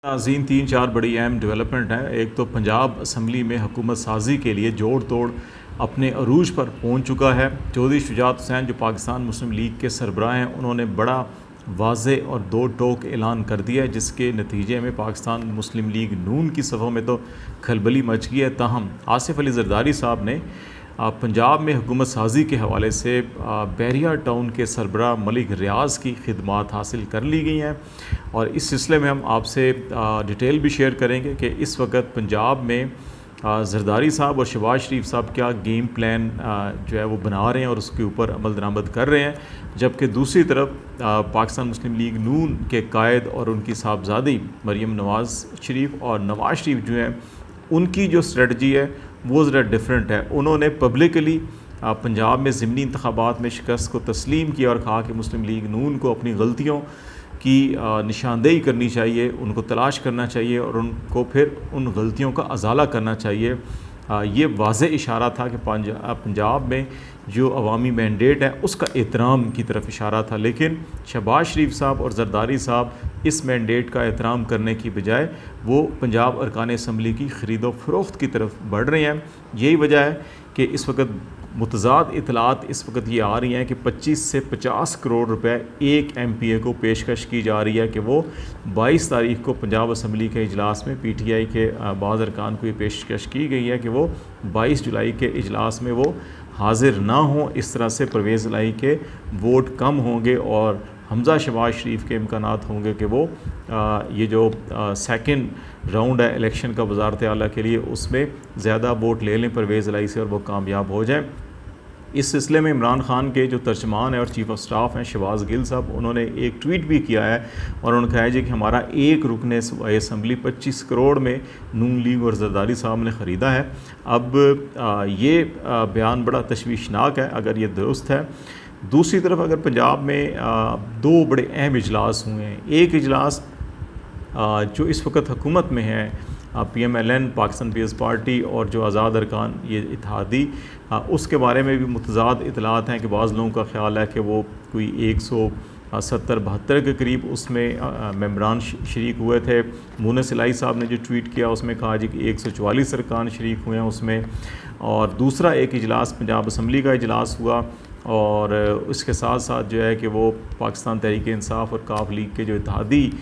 नाज़रीन, तीन चार बड़ी अहम डेवलपमेंट हैं। एक तो पंजाब असम्बली में हुकूमत साजी के लिए जोड़ तोड़ अपने अरूज पर पहुंच चुका है। चौधरी शुजात हुसैन जो पाकिस्तान मुस्लिम लीग के सरबराह हैं, उन्होंने बड़ा वाज़े और दो टोक ऐलान कर दिया है, जिसके नतीजे में पाकिस्तान मुस्लिम लीग नून की सफ़ों में तो खलबली मच गई है। ताहम आसिफ अली जरदारी साहब ने पंजाब में हुकूमत साजी के हवाले से बैरिया टाउन के सरबराह मलिक रियाज की खिदमात हासिल कर ली गई हैं और इस सिलसिले में हम आपसे डिटेल भी शेयर करेंगे कि इस वक्त पंजाब में जरदारी साहब और शहबाज शरीफ साहब क्या गेम प्लान जो है वो बना रहे हैं और उसके ऊपर अमल दरामद कर रहे हैं, जबकि दूसरी तरफ पाकिस्तान मुस्लिम लीग नून के कायद और उनकी साहबजादी मरीम नवाज़ शरीफ और नवाज़ शरीफ जो हैं, उनकी जो स्ट्रेटजी है वो ज़रा डिफरेंट है। उन्होंने पब्लिकली पंजाब में ज़िमनी इंतखाबात में शिकस्त को तस्लीम किया और कहा कि मुस्लिम लीग नून को अपनी गलतियों की निशानदेही करनी चाहिए, उनको तलाश करना चाहिए और उनको फिर उन गलतियों का अजाला करना चाहिए। ये वाज़े इशारा था कि पंजाब में जो अवामी मैंडेट है उसका एहतराम की तरफ इशारा था, लेकिन शहबाज शरीफ साहब और जरदारी साहब इस मैंडेट का एहतराम करने की बजाय वो पंजाब अरकान असम्बली की ख़रीदो फ़रोख्त की तरफ बढ़ रहे हैं। यही वजह है कि इस वक्त मुतज़ाद इतलात इस वक्त ये आ रही हैं कि 25 से 50 करोड़ रुपए एक MPA को पेशकश की जा रही है कि वो 22 तारीख को पंजाब असम्बली के इजलास में PTI के बाज़ अरकान को ये पेशकश की गई है कि वो 22 जुलाई के इजलास में वो हाजिर ना हों। इस तरह से परवेज़ इलाही के वोट कम होंगे और हमज़ा शहबाज शरीफ के इम्कानात होंगे कि वो ये जो सेकंड राउंड है इलेक्शन का वज़ारत आला के लिए, उसमें ज़्यादा वोट ले लें परवेज़ इलाही से और वो कामयाब हो जाएँ। इस सिलसिले में इमरान खान के जो तर्जमान है और चीफ़ ऑफ स्टाफ हैं शहबाज गिल साहब, उन्होंने एक ट्वीट भी किया है और उन्होंने कहा है जी कि हमारा एक रुकने असम्बली 25 करोड़ में नून लीग और जरदारी साहब ने ख़रीदा है। अब ये बयान बड़ा तशवीशनाक है अगर ये दुरुस्त है। दूसरी तरफ अगर पंजाब में दो बड़े अहम इजलास हुए हैं, एक इजलास जो इस वक्त हुकूमत में है PMLN पाकिस्तान पीपल्स पार्टी और जो आज़ाद अरकान ये इत्तेहादी, उसके बारे में भी मुतज़ाद इतलात हैं कि बाज़ लोगों का ख्याल है कि वो कोई 170-72 के करीब उसमें मेंबरान शरीक हुए थे। मुनस इलाही साहब ने जो ट्वीट किया उसमें कहा जी कि 144 अरकान शरीक हुए हैं उसमें। और दूसरा एक इजलास पंजाब असम्बली का इजलास हुआ और उसके साथ साथ जो है कि वो पाकिस्तान तहरीक इंसाफ और काफ लीग के जो इत्तेहादी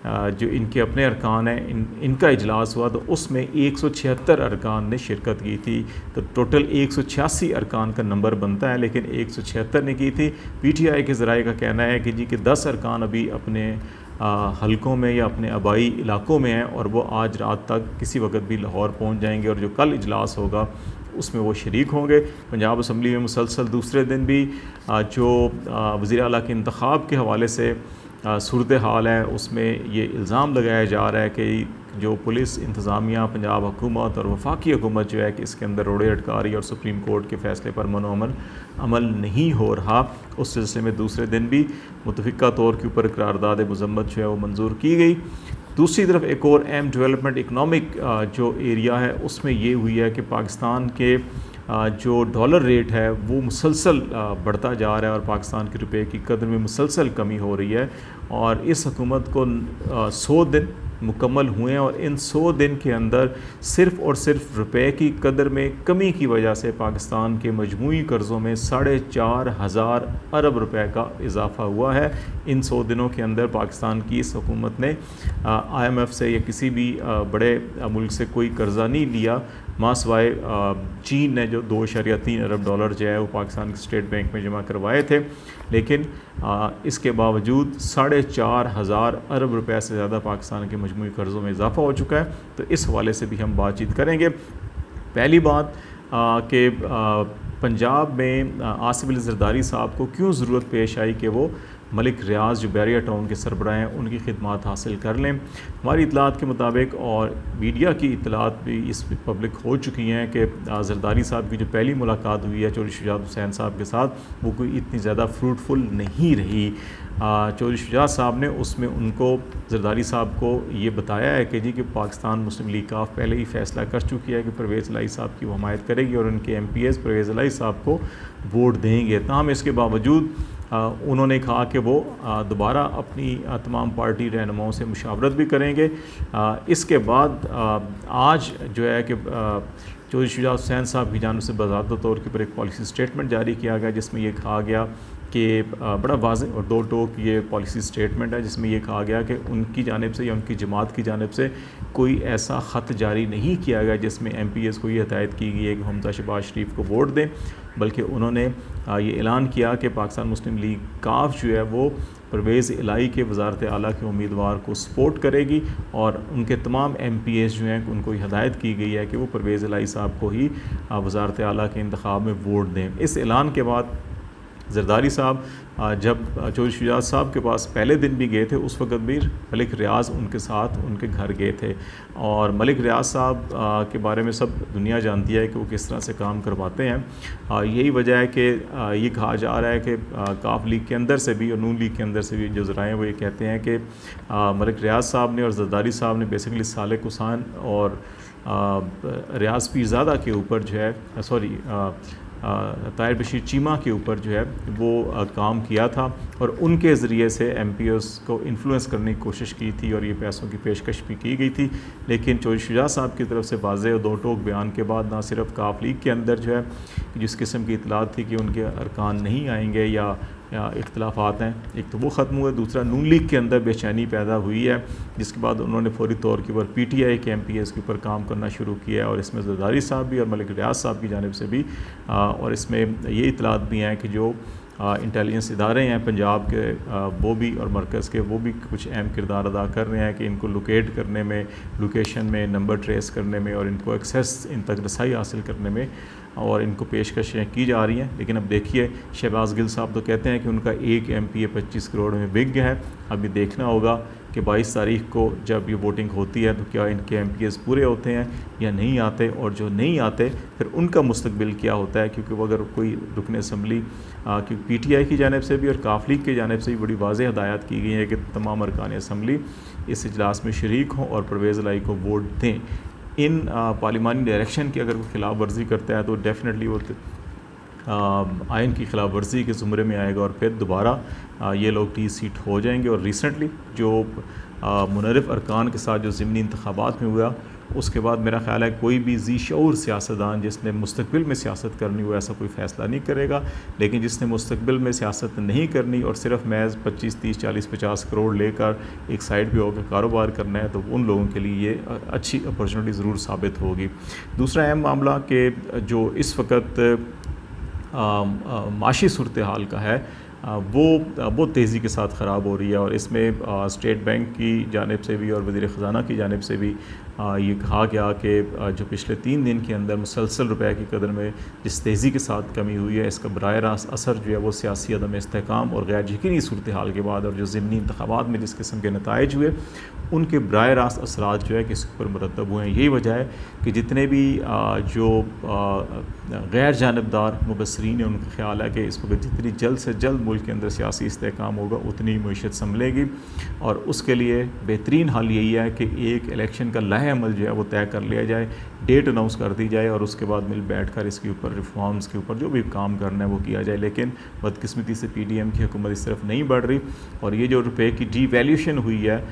जो इनके अपने अरकान हैं इनका इजलास हुआ, तो उसमें 176 अरकान ने शिरकत की थी। तो टोटल 186 अरकान का नंबर बनता है, लेकिन 176 ने की थी। PTI के ज़राए का कहना है कि जी कि 10 अरकान अभी अपने हलकों में या अपने आबाई इलाकों में हैं और वो आज रात तक किसी वक्त भी लाहौर पहुंच जाएंगे और जो कल इजलास होगा उसमें वो शरीक होंगे। पंजाब असम्बली में मुसलसल दूसरे दिन भी जो वज़ीर आला के इंतखाब के हवाले से सूरत हाल है, उसमें ये इल्ज़ाम लगाया जा रहा है कि जो पुलिस इंतज़ामिया पंजाब हुकूमत और वफाकी हुकूमत जो है कि इसके अंदर रोड़े अटका रही है और सुप्रीम कोर्ट के फ़ैसले पर अमल नहीं हो रहा। उस सिलसिले में दूसरे दिन भी मुतफ़िक़ा तौर के ऊपर करारदाद मज़म्मत जो है वो मंजूर की गई। दूसरी तरफ एक और अहम डेवलपमेंट इकनॉमिक जो एरिया है उसमें ये हुई है कि पाकिस्तान के जो डॉलर रेट है वो मुसलसल बढ़ता जा रहा है और पाकिस्तान के रुपए की कदर में मुसलसल कमी हो रही है और इस हुकूमत को 100 दिन मुकम्मल हुए हैं और इन 100 दिन के अंदर सिर्फ़ और सिर्फ रुपए की कदर में कमी की वजह से पाकिस्तान के मजमूई कर्ज़ों में 4,500 अरब रुपए का इजाफ़ा हुआ है। इन 100 दिनों के अंदर पाकिस्तान की इस हुकूमत ने IMF से या किसी भी बड़े मुल्क से कोई कर्ज़ा नहीं लिया, मासवाए चीन ने जो 2.3 अरब डॉलर जो है वो पाकिस्तान के स्टेट बैंक में जमा करवाए थे, लेकिन इसके बावजूद 4,500 अरब रुपए से ज़्यादा पाकिस्तान के मजमूई कर्ज़ों में इजाफ़ा हो चुका है। तो इस हवाले से भी हम बातचीत करेंगे। पहली बात कि पंजाब में आसिफ अली जरदारी साहब को क्यों ज़रूरत पेश आई कि वो मलिक रियाज जो बैरिया टाउन के सरबराह हैं उनकी खिदमात हासिल कर लें। हमारी इतलात के मुताबिक और मीडिया की इतलात भी इस पब्लिक हो चुकी हैं कि जरदारी साहब की जो पहली मुलाकात हुई है चौधरी शुजात हुसैन साहब के साथ वो कोई इतनी ज़्यादा फ्रूटफुल नहीं रही। चौधरी शुजात साहब ने उसमें उनको जरदारी साहब को ये बताया है कि जी कि पाकिस्तान मुस्लिम लीग काफ पहले ही फ़ैसला कर चुकी है कि परवेज़ इलाही साहब की वो हमायत करेगी और उनके MPs परवेज़ इलाही साहब को वोट देंगे। ताहम इसके बावजूद उन्होंने कहा कि वो दोबारा अपनी तमाम पार्टी रहनुमाओं से मुशावरत भी करेंगे। इसके बाद आज जो है कि चौधरी शुजात हुसैन साहब की जानिब से बाज़ाब्ता तौर के ऊपर एक पॉलिसी स्टेटमेंट जारी किया गया, जिसमें ये कहा गया कि बड़ा वाज़ेह और दो टोक ये पॉलिसी स्टेटमेंट है, जिसमें ये कहा गया कि उनकी जानिब से या उनकी जमात की जानिब से कोई ऐसा ख़त जारी नहीं किया गया जिसमें MPs को ये हिदायत की गई है कि हमजा शहबाज शरीफ को वोट दें, बल्कि उन्होंने ये ऐलान किया कि पाकिस्तान मुस्लिम लीग काफ जो है वो परवेज़ इलाही के वज़ारत आला के उम्मीदवार को सपोर्ट करेगी, और उनके तमाम MPs जो हैं उनको हिदायत की गई है कि वो परवेज़ इलाही साहब को ही वज़ारत आला के इंतखाब में वोट दें। इस ऐलान के बाद ज़रदारी साहब जब चौधरी शुजात साहब के पास पहले दिन भी गए थे, उस वक्त भी मलिक रियाज़ उनके साथ उनके घर गए थे, और मलिक रियाज़ साहब के बारे में सब दुनिया जानती है कि वो किस तरह से काम करवाते हैं। यही वजह है कि ये कहा जा रहा है कि काफ लीग के अंदर से भी और नून लीग के अंदर से भी जो ज़राए वो ये कहते हैं कि मलिक रियाज़ साहब ने और ज़रदारी साहब ने बेसिकली सालेक हुसैन और रियाज़ पीरज़ादा के ऊपर जो है ताहिर बशीर चीमा के ऊपर जो है वो काम किया था, और उनके ज़रिए से MPs को इन्फ्लुएंस करने की कोशिश की थी और ये पैसों की पेशकश भी की गई थी। लेकिन चौधरी शुजात साहब की तरफ से वाज़ेह और दो टोक बयान के बाद ना सिर्फ काफ लीग के अंदर जो है जिस किस्म की इतलात थी कि उनके अरकान नहीं आएंगे या इख्तलाफात हैं, एक तो वो ख़त्म हुए, दूसरा नून लीग के अंदर बेचैनी पैदा हुई है, जिसके बाद उन्होंने फौरी तौर के ऊपर PTI के MPs के ऊपर काम करना शुरू किया है, और इसमें ज़रदारी साहब भी और मलिक रियाज़ साहब की जानिब से भी और इसमें ये इतलात भी हैं कि जो इंटेलिजेंस इदारे हैं पंजाब के वो भी और मरकज़ के वो भी कुछ अहम किरदार अदा कर रहे हैं कि इनको लोकेट करने में, लोकेशन में, नंबर ट्रेस करने में और इनको एक्सेस, इन तक रसाई हासिल करने में और इनको पेशकशें की जा रही हैं। लेकिन अब देखिए शहबाज गिल साहब तो कहते हैं कि उनका एक MPA 25 करोड़ में बिक गया है। अभी देखना होगा कि 22 तारीख को जब ये वोटिंग होती है तो क्या इनके MPs पूरे होते हैं या नहीं आते, और जो नहीं आते फिर उनका मुस्तकबिल क्या होता है, क्योंकि वो अगर कोई रुकन असम्बली क्योंकि PTI की जानिब से भी और काफ लीग की जानिब से भी बड़ी वाज़ेह हदायत की गई है कि तमाम अरकान असम्बली इस इजलास में शरीक हों और परवेज़ इलाही को वोट दें। इन पार्लिमानी डायरेक्शन की अगर कोई खिलाफ वर्जी करता है तो डेफिनेटली वो आइन की खिलाफ वर्जी के ज़ुमरे में आएगा और फिर दोबारा ये लोग टी सीट हो जाएंगे। और रिसेंटली जो मुनरफ़ अरकान के साथ जो ज़िमनी इंतखाबात में हुआ, उसके बाद मेरा ख़्याल है कोई भी ज़ी शऊर सियासतदान जिसने मुस्तकबिल में सियासत करनी हो ऐसा कोई फ़ैसला नहीं करेगा, लेकिन जिसने मुस्तकबिल में सियासत नहीं करनी और सिर्फ महज 25, 30, 40, 50 करोड़ लेकर एक साइड पे होकर कारोबार करना है, तो उन लोगों के लिए ये अच्छी अपॉर्चुनिटी ज़रूर साबित होगी। दूसरा अहम मामला कि जो इस वक्त माशी सूरत हाल का है वो बहुत तेज़ी के साथ ख़राब हो रही है, और इसमें स्टेट बैंक की जानिब से भी और वज़ीर ख़ज़ाना की जानिब से भी ये कहा गया कि जो पिछले 3 दिन के अंदर मुसलसल रुपए की कदर में जिस तेज़ी के साथ कमी हुई है, इसका बराह रास्त असर जो है वो सियासी अदम इस्तेहकाम और गैर यकीनी सूरत हाल के बाद और जो ज़िमनी इंतखाबात में जिस किस्म के नताइज हुए उनके बराह रास्त असरात जो है कि इसके ऊपर मुरतब हुए हैं। यही वजह है कि जितने भी जो गैर जानबदार मुबसरीन हैं उनका ख्याल है कि इस वक्त जितनी जल्द से जल्द मुल्क के अंदर सियासी इस्तेहकाम होगा उतनी मीशत संभलेगी, और उसके लिए बेहतरीन हल यही है कि एक इलेक्शन का लाहे अमल जो है वो तय कर लिया जाए, डेट अनाउंस कर दी जाए और उसके बाद मिल बैठ कर इसके ऊपर रिफॉर्म्स के ऊपर जो भी काम करना है वो किया जाए। लेकिन बदकिस्मती से PDM की हुकूमत इस तरफ नहीं बढ़ रही, और ये जो रुपए की डीवैल्यूशन हुई है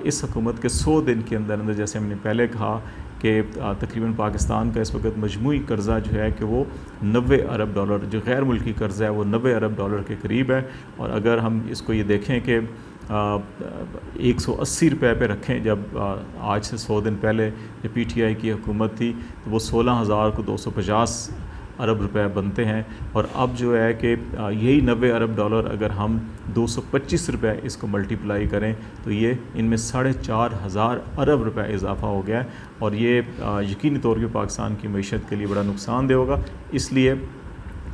इस हुकूमत के 100 दिन के अंदर अंदर, जैसे हमने पहले कहा कि तकरीबन पाकिस्तान का इस वक्त मजमूई कर्ज़ा जो है कि वो 90 अरब डॉलर, जो गैर मुल्की कर्ज़ा है वो 90 अरब डॉलर के करीब है। और अगर हम इसको ये देखें कि 180 रुपये पे रखें, जब आज से 100 दिन पहले जब PTI की हुकूमत थी तो वो 16,000 को 250 अरब रुपए बनते हैं, और अब जो है कि यही 90 अरब डॉलर अगर हम 225 रुपये इसको मल्टीप्लाई करें तो ये इनमें 4,500 अरब रुपए इजाफ़ा हो गया है, और ये यकीनी तौर पर पाकिस्तान की मईशत के लिए बड़ा नुकसानदेह होगा। इसलिए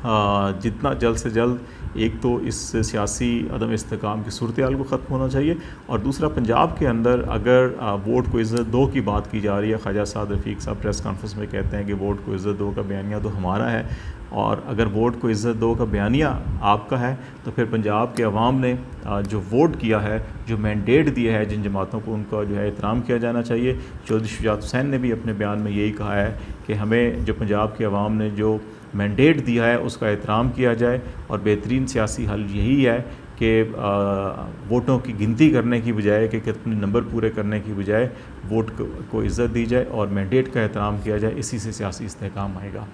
जितना जल्द से जल्द एक तो इस सियासी अदम इस्तेहकाम की सूरत हाल को ख़त्म होना चाहिए, और दूसरा पंजाब के अंदर अगर वोट को इज़्ज़त दो की बात की जा रही है, ख्वाजा साद रफ़ीक साहब प्रेस कॉन्फ्रेंस में कहते हैं कि वोट को इज़्ज़त दो का बयानिया तो हमारा है, और अगर वोट को इज़्ज़त दो का बयानिया आपका है तो फिर पंजाब के अवाम ने जो वोट किया है, जो मैंडेट दिया है जिन जमातों को, उनका जो है एहतराम किया जाना चाहिए। चौधरी शुजात हुसैन ने भी अपने बयान में यही कहा है कि हमें जो पंजाब के अवाम ने जो मैंडेट दिया है उसका एहतराम किया जाए। और बेहतरीन सियासी हल यही है कि वोटों की गिनती करने की बजाय कि कितने नंबर पूरे करने की बजाय वोट को इज़्ज़त दी जाए और मैंडेट का एहतराम किया जाए। इसी से सियासी इस्तेहकाम आएगा।